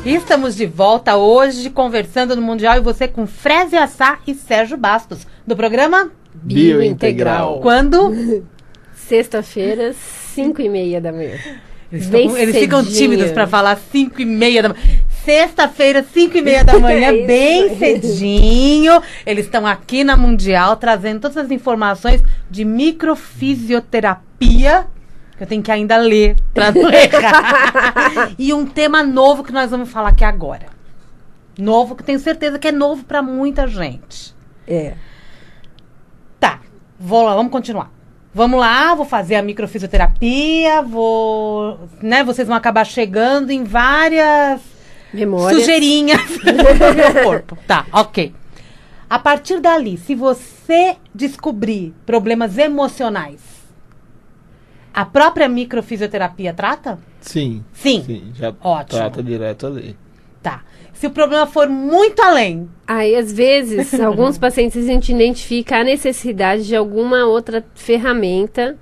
Estamos de volta hoje, conversando no Mundial e você com Frésia Assá e Sérgio Bastos, do programa Biointegral. Quando? Sexta-feira, 5h30 da manhã. Eles ficam tímidos para falar 5h30 da manhã. Sexta-feira, 5h30 da manhã, bem cedinho. Eles estão aqui na Mundial, trazendo todas as informações de microfisioterapia, que eu tenho que ainda ler para não errar. E um tema novo que nós vamos falar aqui agora. Novo, que tenho certeza que é novo para muita gente. Tá, vamos continuar. Vamos lá, vou fazer a microfisioterapia, vocês vão acabar chegando em várias memórias, sujeirinhas do meu corpo. Tá, ok. A partir dali, se você descobrir problemas emocionais, a própria microfisioterapia trata? Sim. Sim, já ótimo. Trata direto ali. Tá. Se o problema for muito além... Aí, às vezes, alguns pacientes a gente identifica a necessidade de alguma outra ferramenta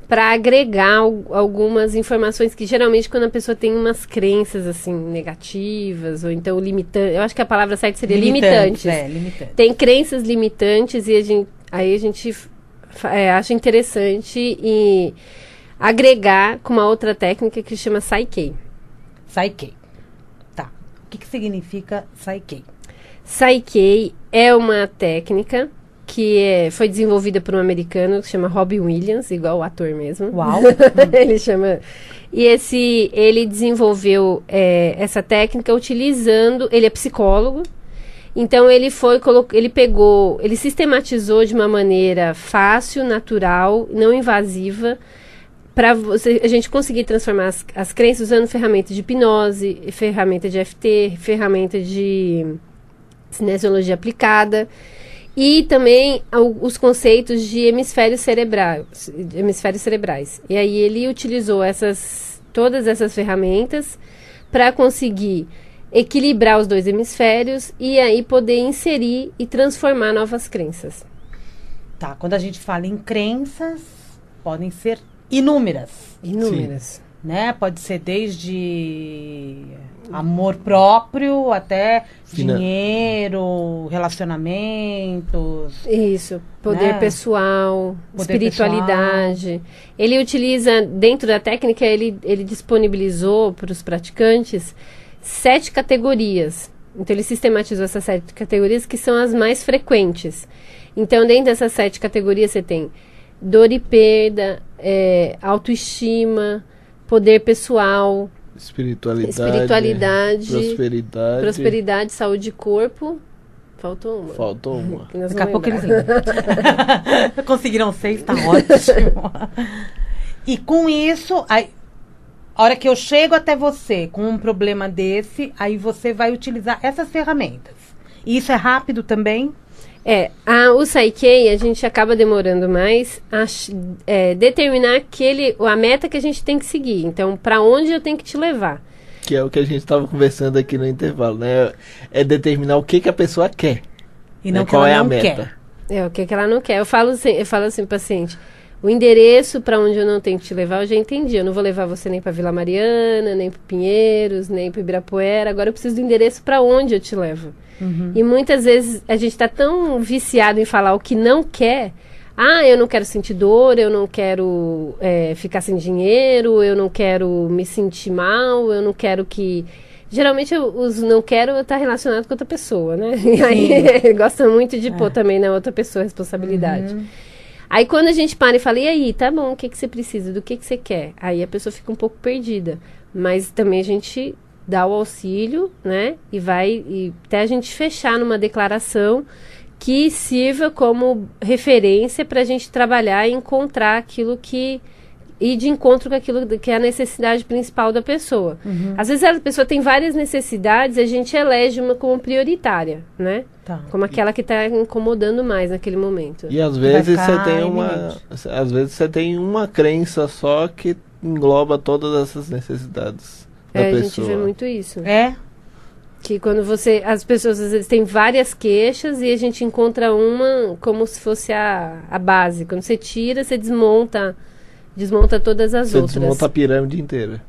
para agregar algumas informações que, geralmente, quando a pessoa tem umas crenças, assim, negativas, ou então limitantes... Eu acho que a palavra certa seria limitantes. Limitante. Tem crenças limitantes e aí a gente acha interessante e agregar com uma outra técnica que chama Psyche. Psyche. Tá. O que significa Psyche? Psyche é uma técnica que foi desenvolvida por um americano que se chama Robin Williams, igual o ator mesmo. Uau! Ele chama... E ele desenvolveu essa técnica utilizando... Ele é psicólogo. Então, ele sistematizou de uma maneira fácil, natural, não invasiva, para a gente conseguir transformar as crenças usando ferramentas de hipnose, ferramenta de EFT, ferramenta de cinesiologia aplicada e também os conceitos de hemisférios cerebrais. E aí ele utilizou todas essas ferramentas para conseguir equilibrar os dois hemisférios e aí poder inserir e transformar novas crenças. Tá, quando a gente fala em crenças, podem ser inúmeras. Inúmeras. Né? Pode ser desde amor próprio até dinheiro, relacionamentos. Isso, poder pessoal, espiritualidade. Pessoal. Ele utiliza, dentro da técnica, ele disponibilizou para os praticantes 7 categorias. Então, ele sistematizou essas 7 categorias que são as mais frequentes. Então, dentro dessas 7 categorias, você tem dor e perda, autoestima, poder pessoal, espiritualidade, prosperidade, saúde e corpo. Faltou uma. Daqui a pouco eles conseguiram 6, tá ótimo. E com isso, a hora que eu chego até você com um problema desse, aí você vai utilizar essas ferramentas. E isso é rápido também? O Psyche, a gente acaba demorando mais a determinar a meta que a gente tem que seguir. Então, para onde eu tenho que te levar? Que é o que a gente estava conversando aqui no intervalo, né? É determinar o que a pessoa quer. E não qual é a meta. O que ela não quer. Eu falo assim, paciente, o endereço para onde eu não tenho que te levar, eu já entendi. Eu não vou levar você nem para Vila Mariana, nem para Pinheiros, nem para Ibirapuera. Agora eu preciso do endereço para onde eu te levo. Uhum. E muitas vezes a gente está tão viciado em falar o que não quer. Eu não quero sentir dor, eu não quero ficar sem dinheiro, eu não quero me sentir mal, eu não quero que... Geralmente os não quero está relacionado com outra pessoa, né? E aí gosta muito de pôr também na outra pessoa a responsabilidade. Uhum. Aí quando a gente para e fala, e aí, tá bom, o que você precisa, do que você quer? Aí a pessoa fica um pouco perdida. Mas também a gente dá o auxílio, né? E até a gente fechar numa declaração que sirva como referência para a gente trabalhar e encontrar aquilo que... ir de encontro com aquilo que é a necessidade principal da pessoa. Uhum. Às vezes a pessoa tem várias necessidades e a gente elege uma como prioritária, né? Tá. Como aquela que está incomodando mais naquele momento. E às vezes você tem uma crença só que engloba todas essas necessidades da pessoa. A gente vê muito isso. Que quando as pessoas às vezes têm várias queixas e a gente encontra uma como se fosse a base. Quando você tira, você desmonta todas as outras. Você desmonta a pirâmide inteira.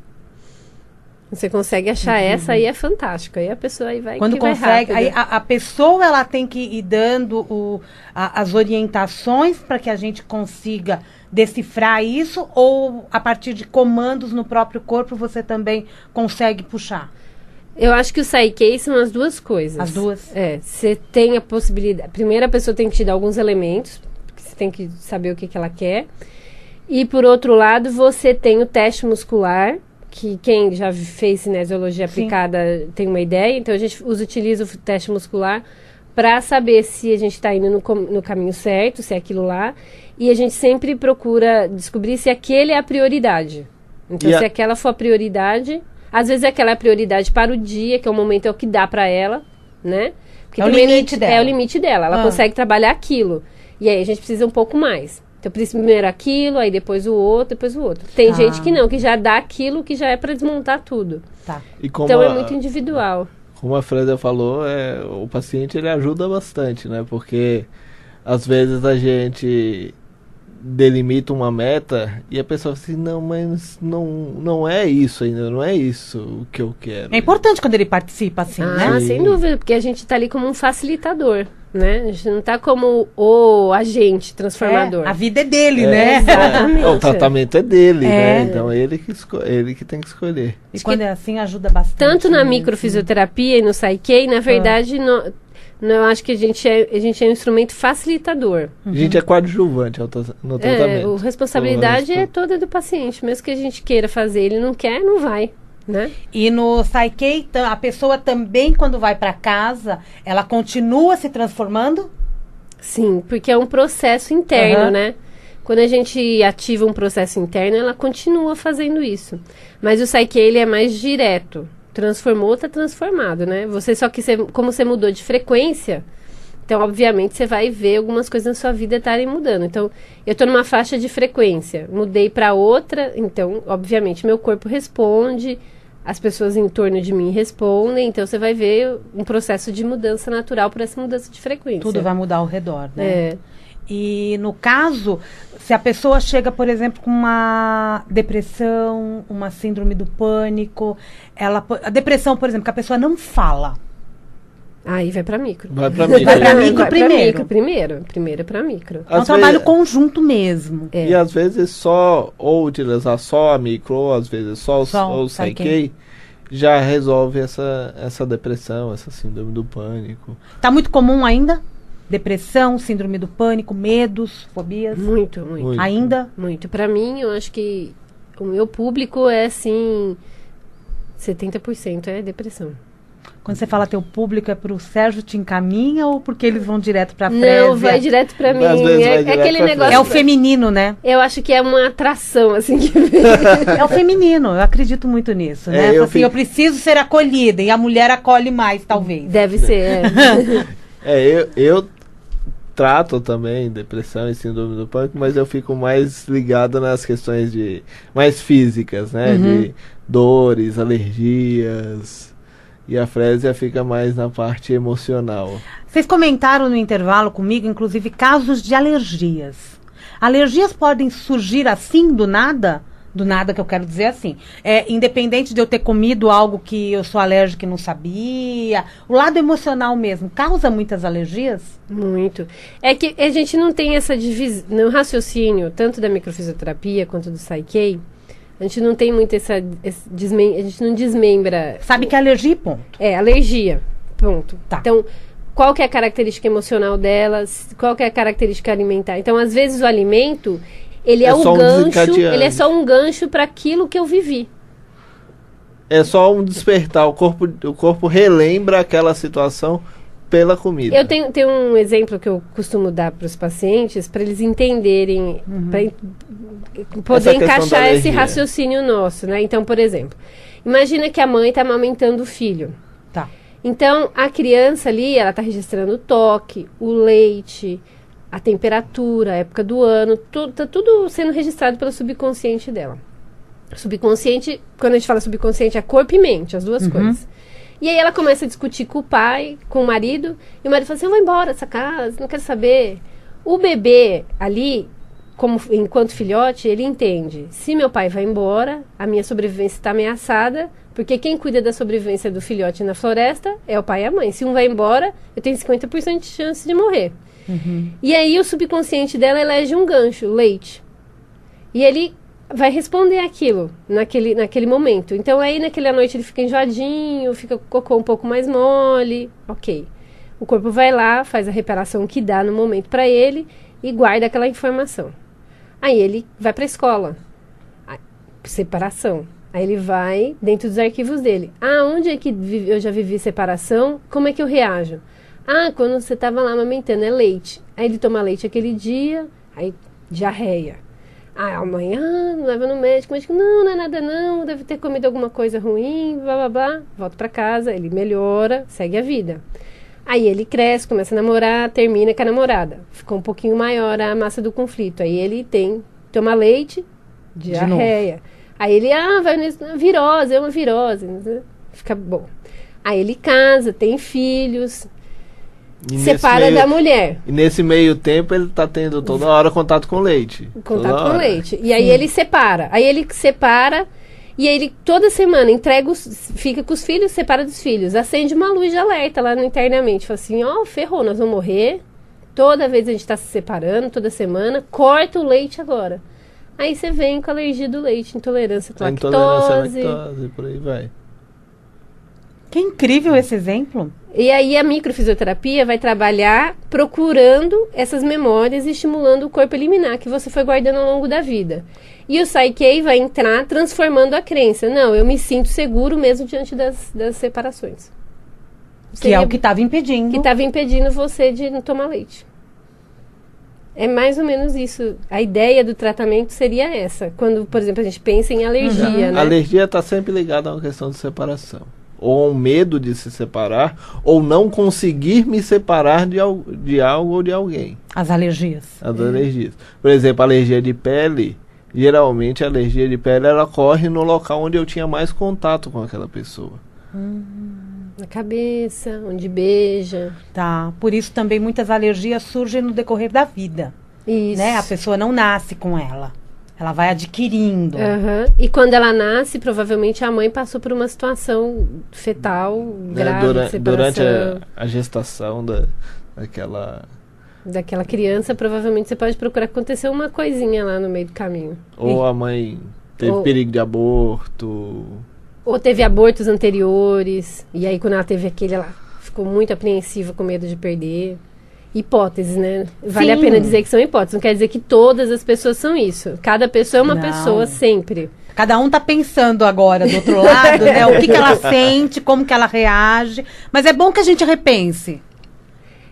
Você consegue achar essa, aí é fantástico. Aí a pessoa aí vai Quando que vai consegue, rápido. aí a pessoa ela tem que ir dando as orientações para que a gente consiga decifrar isso, ou a partir de comandos no próprio corpo você também consegue puxar? Eu acho que o Psyche são as duas coisas. As duas? Você tem a possibilidade. Primeiro, a pessoa tem que te dar alguns elementos, porque você tem que saber o que ela quer. E, por outro lado, você tem o teste muscular, que quem já fez cinesiologia aplicada tem uma ideia. Então, a gente utiliza o teste muscular para saber se a gente está indo no caminho certo, se é aquilo lá. E a gente sempre procura descobrir se aquele é a prioridade. Então, se aquela for a prioridade... Às vezes aquela é a prioridade para o dia, que é o momento, é o que dá para ela, né? Porque é o limite dela. É o limite dela. Ela consegue trabalhar aquilo. E aí a gente precisa um pouco mais. Então, primeiro aquilo, aí depois o outro, depois o outro. Tem gente que não, que já dá aquilo que já é para desmontar tudo. Tá. Então, é muito individual. Como a Freda falou, o paciente ele ajuda bastante, né? Porque às vezes a gente delimita uma meta e a pessoa fala assim, não, mas não é isso ainda, não é isso o que eu quero. É importante quando ele participa assim, né? Sem dúvida, porque a gente tá ali como um facilitador, né? A gente não tá como o agente transformador. A vida é dele, né? Exatamente. O tratamento é dele, né? Então ele que tem que escolher. E quando é assim, ajuda bastante. Tanto na microfisioterapia e no Psyche, na verdade, eu acho que a gente é um instrumento facilitador. A gente é coadjuvante no tratamento. A responsabilidade é toda do paciente. Mesmo que a gente queira fazer, ele não quer, não vai, né? E no Psyche, a pessoa também, quando vai para casa, ela continua se transformando? Sim, porque é um processo interno, né? Quando a gente ativa um processo interno, ela continua fazendo isso. Mas o Psyche, ele é mais direto. Transformou, tá transformado, né? Como você mudou de frequência, então, obviamente, você vai ver algumas coisas na sua vida estarem mudando. Então, eu tô numa faixa de frequência, mudei para outra, então, obviamente, meu corpo responde, as pessoas em torno de mim respondem, então você vai ver um processo de mudança natural por essa mudança de frequência. Tudo vai mudar ao redor, né? E no caso, se a pessoa chega, por exemplo, com uma depressão, uma síndrome do pânico, a depressão, por exemplo, que a pessoa não fala. Aí vai para micro. Vai para micro. Vai para micro primeiro. Primeiro para micro. É um trabalho conjunto mesmo. E às vezes ou utilizar só a micro, ou às vezes só o Psyche, já resolve essa depressão, essa síndrome do pânico. Tá muito comum ainda? Depressão, síndrome do pânico, medos, fobias? Muito. Ainda? Muito. Para mim, eu acho que o meu público é, assim, 70% é depressão. Quando você fala teu público, é pro Sérgio te encaminha ou porque eles vão direto pra Frésia? Não, vai direto pra mim. Aquele negócio. É o feminino, né? Eu acho que é uma atração, assim. É o feminino, eu acredito muito nisso, né? Eu preciso ser acolhida e a mulher acolhe mais, talvez. Deve ser, eu trato também depressão e síndrome do pânico, mas eu fico mais ligado nas questões mais físicas, né? De dores, alergias. E a Frésia fica mais na parte emocional. Vocês comentaram no intervalo comigo, inclusive, casos de alergias. Alergias podem surgir assim, do nada? Do nada, que eu quero dizer assim. Independente de eu ter comido algo que eu sou alérgica e não sabia. O lado emocional mesmo causa muitas alergias? Muito. É que a gente não tem essa divisão, no raciocínio, tanto da microfisioterapia quanto do Psyche. A gente não tem muito a gente não desmembra. Sabe que é alergia, ponto. Alergia, ponto. Tá. Então, qual que é a característica emocional delas? Qual que é a característica alimentar? Então, às vezes, o alimento, ele é um gancho, ele é só um gancho para aquilo que eu vivi. É só um despertar, o corpo relembra aquela situação pela comida. Eu tenho um exemplo que eu costumo dar para os pacientes, para eles entenderem, para poder encaixar esse raciocínio nosso, né? Então, por exemplo, imagina que a mãe está amamentando o filho. Tá. Então, a criança ali, ela está registrando o toque, o leite, a temperatura, a época do ano, tá tudo sendo registrado pelo subconsciente dela. Subconsciente, quando a gente fala subconsciente, é corpo e mente, as duas coisas. E aí ela começa a discutir com o pai, com o marido, e o marido fala assim, eu vou embora dessa casa, não quero saber. O bebê ali, enquanto filhote, ele entende. Se meu pai vai embora, a minha sobrevivência está ameaçada, porque quem cuida da sobrevivência do filhote na floresta é o pai e a mãe. Se um vai embora, eu tenho 50% de chance de morrer. E aí o subconsciente dela elege um gancho, leite. E ele vai responder aquilo naquele momento. Então aí naquela noite ele fica enjoadinho, fica com o cocô um pouco mais mole. Ok. O corpo vai lá, faz a reparação que dá no momento para ele e guarda aquela informação. Aí ele vai para a escola. Separação. Aí ele vai dentro dos arquivos dele. Onde é que eu já vivi separação? Como é que eu reajo? Quando você estava lá amamentando, é leite. Aí ele toma leite aquele dia, aí diarreia. Amanhã, leva no médico, o médico, não é nada não, deve ter comido alguma coisa ruim, blá blá blá. Volta para casa, ele melhora, segue a vida. Aí ele cresce, começa a namorar, termina com a namorada. Ficou um pouquinho maior a massa do conflito. Aí ele toma leite, diarreia. Aí ele, vai virose, é uma virose. Fica bom. Aí ele casa, tem filhos, separa da mulher. E nesse meio tempo ele tá tendo toda hora contato com leite. Contato com leite. E aí ele separa. E aí ele toda semana fica com os filhos, separa dos filhos. Acende uma luz de alerta lá internamente. Fala assim, ferrou, nós vamos morrer. Toda vez a gente tá se separando, toda semana. Corta o leite agora. Aí você vem com a alergia do leite, intolerância à lactose, por aí vai. Que incrível esse exemplo. E aí a microfisioterapia vai trabalhar procurando essas memórias e estimulando o corpo a eliminar que você foi guardando ao longo da vida. E o Psyche vai entrar transformando a crença. Não, eu me sinto seguro mesmo diante das separações. Que é o que estava impedindo. Que estava impedindo você de não tomar leite. É mais ou menos isso. A ideia do tratamento seria essa. Quando, por exemplo, a gente pensa em alergia, né? A alergia está sempre ligada a uma questão de separação. Ou um medo de se separar, ou não conseguir me separar de algo ou de alguém. As alergias. As alergias. Por exemplo, a alergia de pele, geralmente a alergia de pele ela ocorre no local onde eu tinha mais contato com aquela pessoa. Na cabeça, onde beija. Tá, por isso também muitas alergias surgem no decorrer da vida. Isso. Né? A pessoa não nasce com ela. Ela vai adquirindo. E quando ela nasce, provavelmente a mãe passou por uma situação fetal, grave, de separação. Durante a gestação daquela criança, provavelmente você pode procurar acontecer uma coisinha lá no meio do caminho. Ou a mãe teve perigo de aborto. Ou teve abortos anteriores. E aí quando ela teve aquele, ela ficou muito apreensiva com medo de perder. Hipóteses, né? Vale a pena dizer que são hipóteses. Não quer dizer que todas as pessoas são isso. Cada pessoa é uma pessoa sempre. Cada um tá pensando agora do outro lado, né? O que ela sente, como que ela reage. Mas é bom que a gente repense.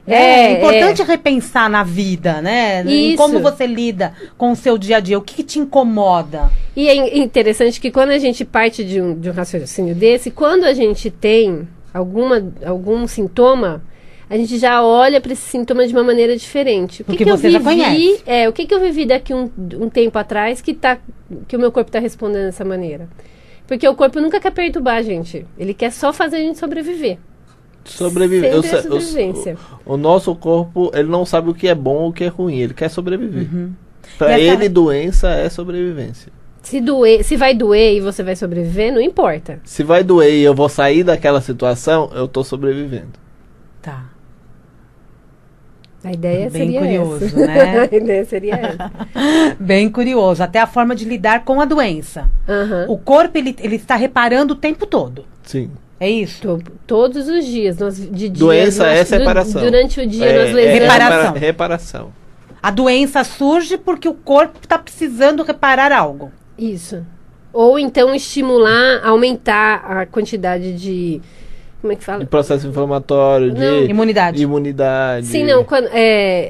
É importante repensar na vida, né? Em como você lida com o seu dia a dia. O que te incomoda? E é interessante que quando a gente parte de um raciocínio desse, quando a gente tem algum sintoma, a gente já olha para esse sintoma de uma maneira diferente. Porque você já conhece. O que eu vivi daqui um tempo atrás que o meu corpo está respondendo dessa maneira? Porque o corpo nunca quer perturbar a gente. Ele quer só fazer a gente sobreviver. Sobrevivência. O nosso corpo, ele não sabe o que é bom ou o que é ruim. Ele quer sobreviver. Para ele, doença é sobrevivência. Se vai doer e você vai sobreviver, não importa. Se vai doer e eu vou sair daquela situação, eu tô sobrevivendo. Tá. A ideia Bem seria curioso, essa. né? A ideia seria essa. Bem curioso. Até a forma de lidar com a doença. O corpo, ele está reparando o tempo todo. Sim. É isso? Todos os dias. Doença é separação. Durante o dia nós levamos... Reparação. A doença surge porque o corpo está precisando reparar algo. Isso. Ou então estimular, aumentar a quantidade de... Como é que fala? De processo inflamatório, de imunidade. Sim, não.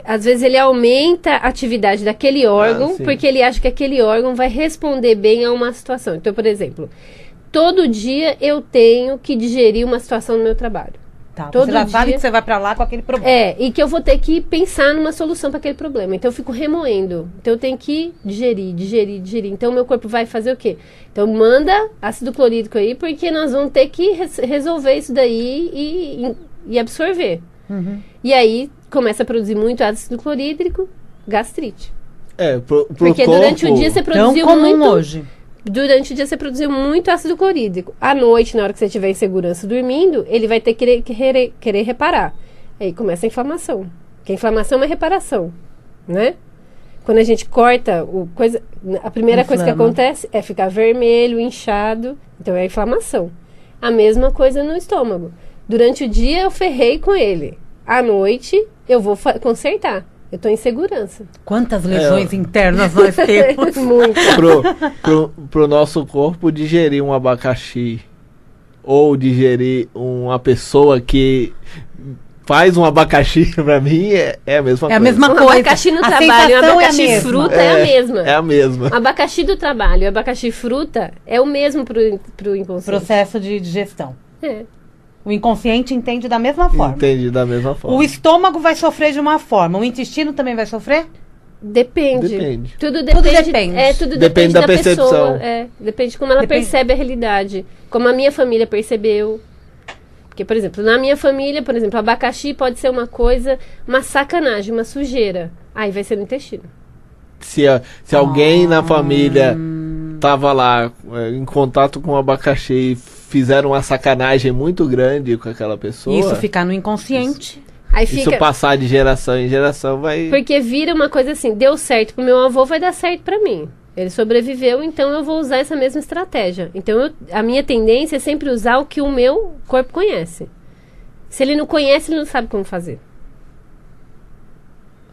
Às vezes ele aumenta a atividade daquele órgão, porque ele acha que aquele órgão vai responder bem a uma situação. Então, por exemplo, todo dia eu tenho que digerir uma situação no meu trabalho. Tá, você já sabe que você vai pra lá com aquele problema. E que eu vou ter que pensar numa solução para aquele problema. Então eu fico remoendo. Então eu tenho que digerir. Então o meu corpo vai fazer o quê? Então manda ácido clorídrico aí, porque nós vamos ter que resolver isso daí e absorver. E aí começa a produzir muito ácido clorídrico, gastrite. Porque durante o dia você Tão produziu comum muito... hoje. Durante o dia você produziu muito ácido clorídrico. À noite, na hora que você estiver em segurança dormindo, ele vai ter que querer reparar. Aí começa a inflamação. Porque a inflamação é uma reparação, né? Quando a gente corta a primeira coisa que acontece é ficar vermelho, inchado. Então é a inflamação. A mesma coisa no estômago. Durante o dia eu ferrei com ele. À noite eu vou consertar. Eu estou em segurança. Quantas lesões internas nós temos? Muito. Pro nosso corpo digerir um abacaxi ou digerir uma pessoa que faz um abacaxi, pra mim é a mesma coisa. É a mesma Um coisa. abacaxi no A trabalho, um sensação abacaxi é a mesma. fruta é a mesma. É a mesma. O abacaxi do trabalho, o abacaxi fruta é o mesmo pro inconsciente. Processo de digestão. É. O inconsciente entende da mesma forma. Entendi da mesma forma. O estômago vai sofrer de uma forma. O intestino também vai sofrer? Depende. Depende. Tudo depende. depende. Tudo Depende da percepção. Pessoa. Depende de como ela percebe a realidade. Como a minha família percebeu. Porque, por exemplo, na minha família, por exemplo, abacaxi pode ser uma coisa, uma sacanagem, uma sujeira. Aí vai ser no intestino. Se alguém na família tava lá em contato com o abacaxi e fizeram uma sacanagem muito grande com aquela pessoa, Isso ficar no inconsciente. Aí isso fica. passar de geração em geração vai... Porque vira uma coisa assim, deu certo pro meu avô, vai dar certo pra mim. Ele sobreviveu, então eu vou usar essa mesma estratégia. Então a minha tendência é sempre usar o que o meu corpo conhece. Se ele não conhece, ele não sabe como fazer.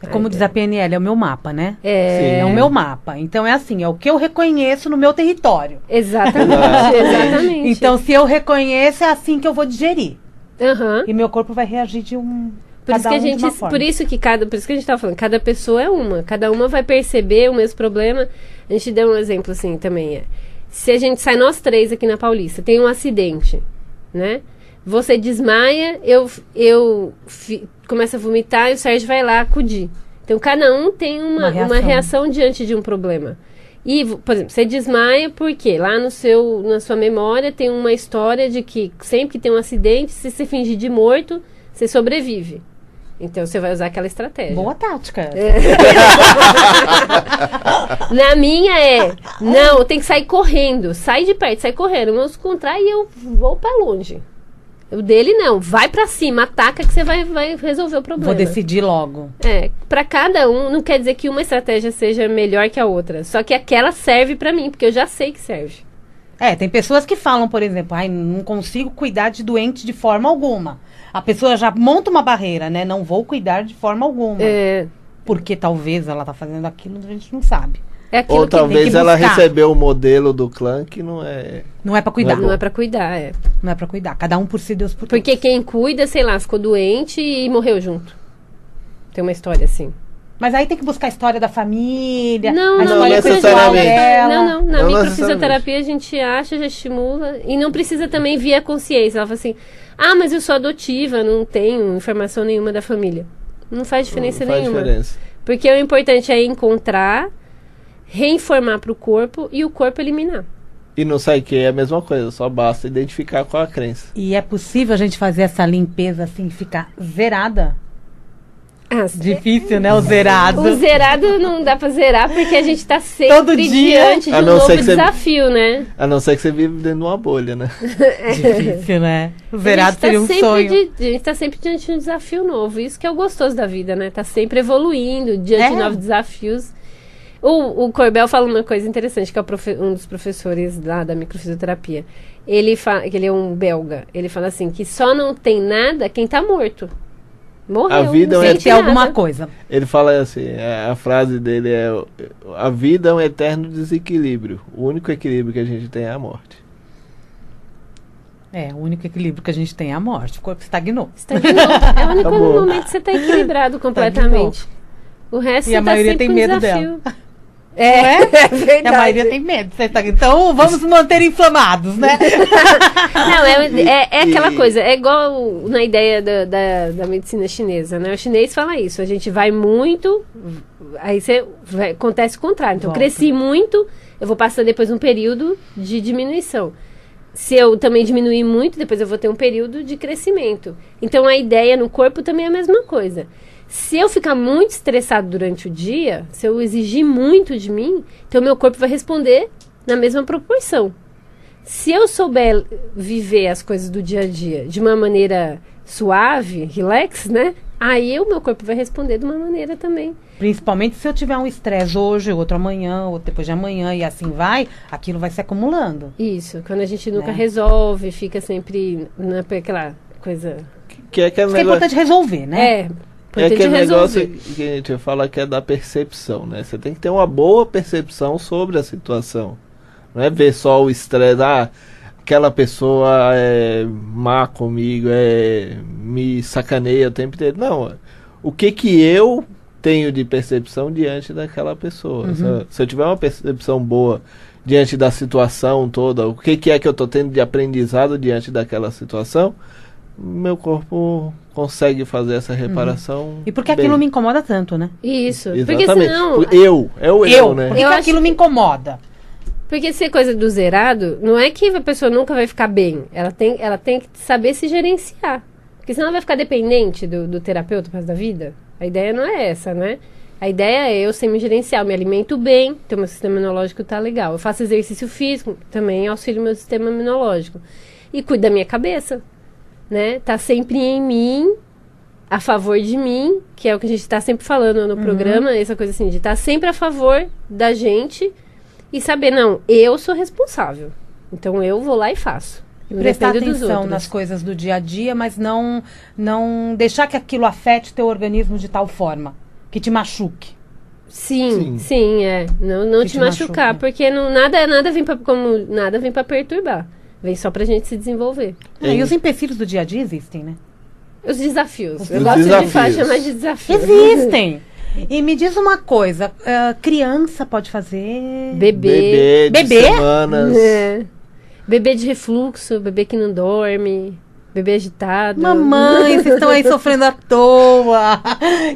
É como diz a PNL, é o meu mapa, né? É. É o meu mapa. Então é assim, é o que eu reconheço no meu território. Exatamente, exatamente. Então, se eu reconheço, é assim que eu vou digerir. Aham. E meu corpo vai reagir de um. Por isso que a gente, por isso que a gente tava falando, cada pessoa é uma, cada uma vai perceber o mesmo problema. A gente deu um exemplo assim também, se a gente sai nós três aqui na Paulista, tem um acidente, né? Você desmaia, eu começo a vomitar e o Sérgio vai lá acudir. Então cada um tem uma reação diante de um problema. E, por exemplo, você desmaia porque lá na sua memória tem uma história de que sempre que tem um acidente, se você fingir de morto, você sobrevive. Então você vai usar aquela estratégia. Boa tática. Na minha não, tem que sair correndo. Sai de perto, sai correndo. Vamos contrair e eu vou pra longe. O dele não, vai pra cima, ataca que você vai resolver o problema. Vou decidir logo. Pra cada um, não quer dizer que uma estratégia seja melhor que a outra. Só que aquela serve pra mim, porque eu já sei que serve. Tem pessoas que falam, por exemplo, não consigo cuidar de doente de forma alguma. A pessoa já monta uma barreira, né? Não vou cuidar de forma alguma. Porque talvez ela tá fazendo aquilo, a gente não sabe. É aquilo Ou que talvez tem que ela buscar. recebeu o modelo do clã que não é... Não é pra cuidar. Não é pra cuidar, Não é pra cuidar. Cada um por si, Deus por Porque todos. quem cuida, sei lá, ficou doente e morreu junto. Tem uma história assim. Mas aí tem que buscar a história da família, Não, a não história pessoal necessariamente. dela. Não. Na Não microfisioterapia a gente acha, já estimula. E não precisa também vir a consciência. Ela fala assim, mas eu sou adotiva, não tenho informação nenhuma da família. Não faz diferença Não faz nenhuma. diferença. Porque o importante é encontrar, reinformar pro corpo e o corpo eliminar. E no Psyche é a mesma coisa, só basta identificar qual a crença. E é possível a gente fazer essa limpeza assim, ficar zerada? Difícil, né? O zerado. O zerado não dá pra zerar porque a gente tá sempre Todo dia. diante de A um não novo ser que você- desafio, né? A não ser que você vive dentro de uma bolha, né? Difícil, né? O zerado a gente seria um sempre sonho. a gente tá sempre diante de um desafio novo. Isso que é o gostoso da vida, né? Tá sempre evoluindo diante de novos desafios. O Corbel fala uma coisa interessante, que é um dos professores lá da microfisioterapia. Ele fala, que ele é um belga. Ele fala assim, que só não tem nada quem tá morto. Morreu, A vida não é Tem sente que ter alguma nada. coisa. Ele fala assim, a frase dele é: a vida é um eterno desequilíbrio. O único equilíbrio que a gente tem é a morte. O único equilíbrio que a gente tem é a morte. O corpo estagnou. Estagnou. É o único Acabou. momento que você tá equilibrado completamente. O resto E você a tá maioria sempre tem com medo desafio. É verdade. a maioria tem medo. Você tá... Então vamos manter inflamados, né? Não, é aquela E- coisa, é igual na ideia da medicina chinesa, né? O chinês fala isso, a gente vai muito, aí acontece o contrário. Então, Volta. cresci muito, eu vou passar depois um período de diminuição. Se eu também diminuir muito, depois eu vou ter um período de crescimento. Então, a ideia no corpo também é a mesma coisa. Se eu ficar muito estressado durante o dia, se eu exigir muito de mim, então meu corpo vai responder na mesma proporção. Se eu souber viver as coisas do dia a dia de uma maneira suave, relax, né? Aí o meu corpo vai responder de uma maneira também. Principalmente se eu tiver um estresse hoje, outro amanhã, outro depois de amanhã, e assim vai, aquilo vai se acumulando. Isso, quando a gente nunca Né? resolve, fica sempre naquela coisa... Que é aquele Isso que é negócio, importante resolver, né? é importante aquele negócio resolver. que a gente fala que é da percepção, né? Você tem que ter uma boa percepção sobre a situação. Não é ver só o estresse, aquela pessoa é má comigo, me sacaneia o tempo inteiro. Não, o que eu tenho de percepção diante daquela pessoa. Se eu tiver uma percepção boa diante da situação toda, o que é que eu estou tendo de aprendizado diante daquela situação, meu corpo consegue fazer essa reparação. E por que bem. aquilo me incomoda tanto, né? Isso, porque Exatamente. senão... É o eu, né? Por que Eu que acho aquilo que- me incomoda? Porque se é coisa do zerado, não é que a pessoa nunca vai ficar bem. Ela tem que saber se gerenciar. Porque senão ela vai ficar dependente do terapeuta pro resto da vida. A ideia não é essa, né? A ideia é eu ser me gerenciar. Eu me alimento bem, então meu sistema imunológico tá legal. Eu faço exercício físico, também auxilio meu sistema imunológico. E cuido da minha cabeça, né? Tá sempre em mim, a favor de mim, que é o que a gente tá sempre falando no programa, essa coisa assim, de estar sempre a favor da gente e saber, não, eu sou responsável. Então eu vou lá e faço. Não Prestar dependo dos atenção outros. nas coisas do dia a dia, mas não deixar que aquilo afete teu organismo de tal forma que te machuque. Sim, é. Não Que te te machucar, machuca. porque nada vem pra perturbar. Vem só pra gente se desenvolver. E os empecilhos do dia a dia existem, né? Os desafios. Os Eu gosto de desafios. chamar de desafios. Existem! E me diz uma coisa, criança pode fazer... Bebê. De Bebê? semanas. É. Bebê de refluxo, bebê que não dorme, bebê agitado. Mamãe, vocês estão aí sofrendo à toa.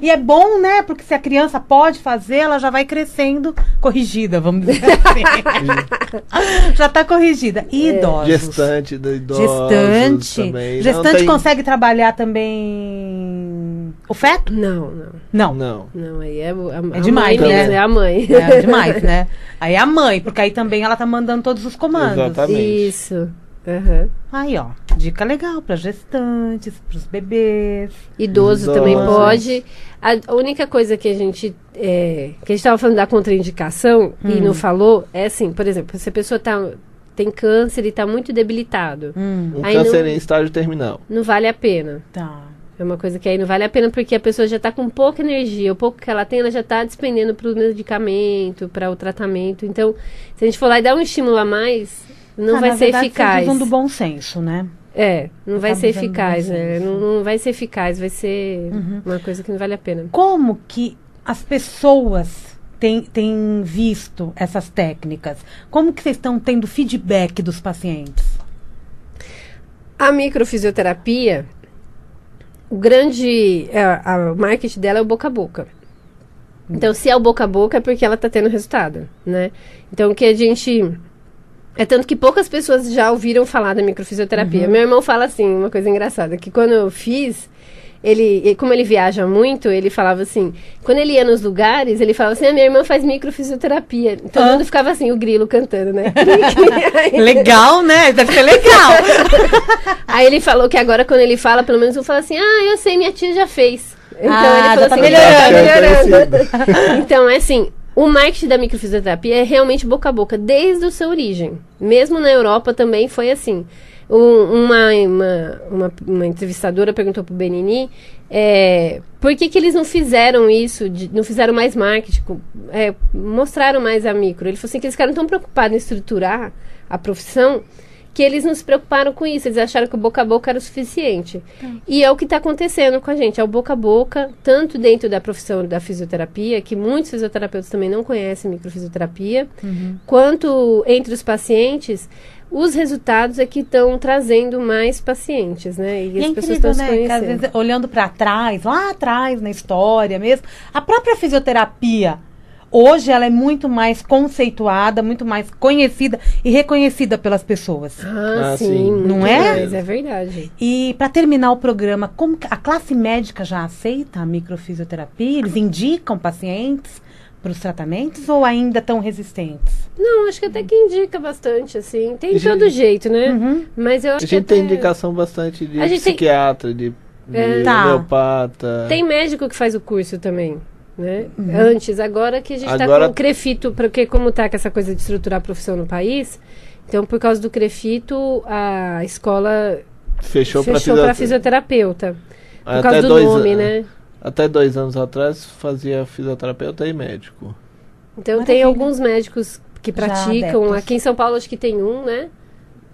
E é bom, né? Porque se a criança pode fazer, ela já vai crescendo corrigida, vamos dizer assim. Já está corrigida. E idosos? Gestante do idosos Gestante. também. Gestante Não tem- consegue trabalhar também o feto? Não. Não. Não, aí é a É demais, mãe né? mesmo, é a mãe. É demais, né? Aí é a mãe, porque aí também ela tá mandando todos os comandos. Exatamente. Isso. Aham. Aí, ó, dica legal para gestantes, para os bebês. Idoso Idosos. também pode. A única coisa que a gente estava falando da contraindicação e não falou é assim, por exemplo, se a pessoa tem câncer e está muito debilitado, Um Aí câncer não- em estágio terminal. não vale a pena. Tá. É uma coisa que aí não vale a pena porque a pessoa já está com pouca energia, o pouco que ela tem, ela já está despendendo para o medicamento, para o tratamento. Então, se a gente for lá e dar um estímulo a mais, não vai na ser verdade, eficaz. Vocês usam do bom senso, né? Não vai Acaba ser usando eficaz, bom né? senso. Não vai ser eficaz, vai ser uma coisa que não vale a pena. Como que as pessoas têm visto essas técnicas? Como que vocês estão tendo feedback dos pacientes? A microfisioterapia, o marketing dela é o boca a boca. Então, se é o boca a boca, é porque ela está tendo resultado, né? Então, o que a gente... É tanto que poucas pessoas já ouviram falar da microfisioterapia. Meu irmão fala assim, uma coisa engraçada, que quando eu fiz, como ele viaja muito, ele falava assim, quando ele ia nos lugares, ele falava assim, a minha irmã faz microfisioterapia. Todo mundo ficava assim, o grilo cantando, né? Legal, né? Deve ser legal. Aí ele falou que agora, quando ele fala, pelo menos eu falo assim, eu sei, minha tia já fez. Então Ah, ele já falou tá assim, melhorando. melhorando. Então, é assim, o marketing da microfisioterapia é realmente boca a boca, desde a sua origem. Mesmo na Europa também foi assim. Uma entrevistadora perguntou pro Benini por que eles não fizeram isso, não fizeram mais marketing, mostraram mais a micro. Ele falou assim que eles ficaram tão preocupados em estruturar a profissão que eles não se preocuparam com isso, eles acharam que o boca a boca era o suficiente. E é o que está acontecendo com a gente, é o boca a boca, tanto dentro da profissão da fisioterapia, que muitos fisioterapeutas também não conhecem microfisioterapia, quanto entre os pacientes, os resultados é que estão trazendo mais pacientes, né? E as é pessoas incrível, estão se né? Que às conhecendo. vezes, olhando para trás, lá atrás na história mesmo, a própria fisioterapia Hoje ela é muito mais conceituada, muito mais conhecida e reconhecida pelas pessoas. Ah, Ah, sim. sim. muito Não é? mais, é verdade. E para terminar o programa, como que a classe médica já aceita a microfisioterapia? Eles indicam pacientes para os tratamentos ou ainda estão resistentes? Não, acho que até que indica bastante, assim. Tem de Gente- todo jeito, né? Uhum. Mas eu A acho que gente tem até... indicação bastante de A gente tem- psiquiatra, de Tá. homeopata. Tem médico que faz o curso também, né? Antes, agora que a gente está Agora- com o CREFITO, porque como tá com essa coisa de estruturar a profissão no país, então por causa do CREFITO, a escola Fechou fechou para fisioterapeuta. Por Até causa do 2 nome, an- né? Até 2 anos atrás fazia fisioterapeuta e médico. Então Maravilha. tem alguns médicos que Já praticam. adeptos. Aqui em São Paulo acho que tem um, né?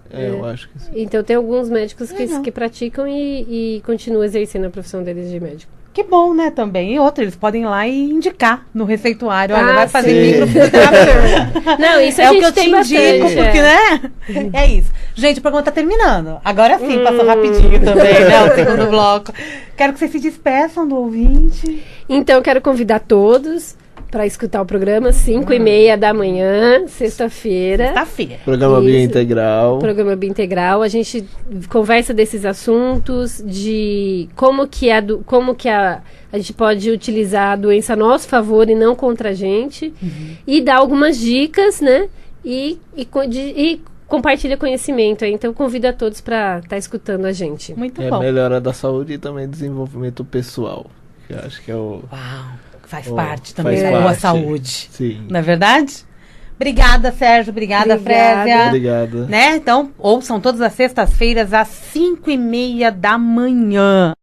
Eu acho que sim. Então tem alguns médicos Legal. que praticam e continuam exercendo a profissão deles de médico. Que bom, né, também. E outra, eles podem ir lá e indicar no receituário. Olha, Ah, vai fazer sim. microfisioterapia. Não, isso a É o gente que eu te tem indico, bastante, porque, é. né? É isso. Gente, o programa tá terminando. Agora sim, passou rapidinho também, né? O segundo bloco. Quero que vocês se despeçam do ouvinte. Então, quero convidar todos para escutar o programa 5h30 da manhã, sexta-feira. Sexta-feira. Programa Isso. Biointegral. Programa Biointegral. A gente conversa desses assuntos, de como que a gente pode utilizar a doença a nosso favor e não contra a gente. E dar algumas dicas, né? E compartilha conhecimento. Aí. Então, convido a todos para estar escutando a gente. Muito É bom. melhora da saúde e também desenvolvimento pessoal. Que eu acho que é o. Uau, faz Oh, parte também faz da boa parte. saúde. Sim. Não é verdade? Obrigada, Sérgio. Obrigada, Obrigada. Frésia. Obrigado. Né? Então, ouçam todas as sextas-feiras às 5h30 da manhã.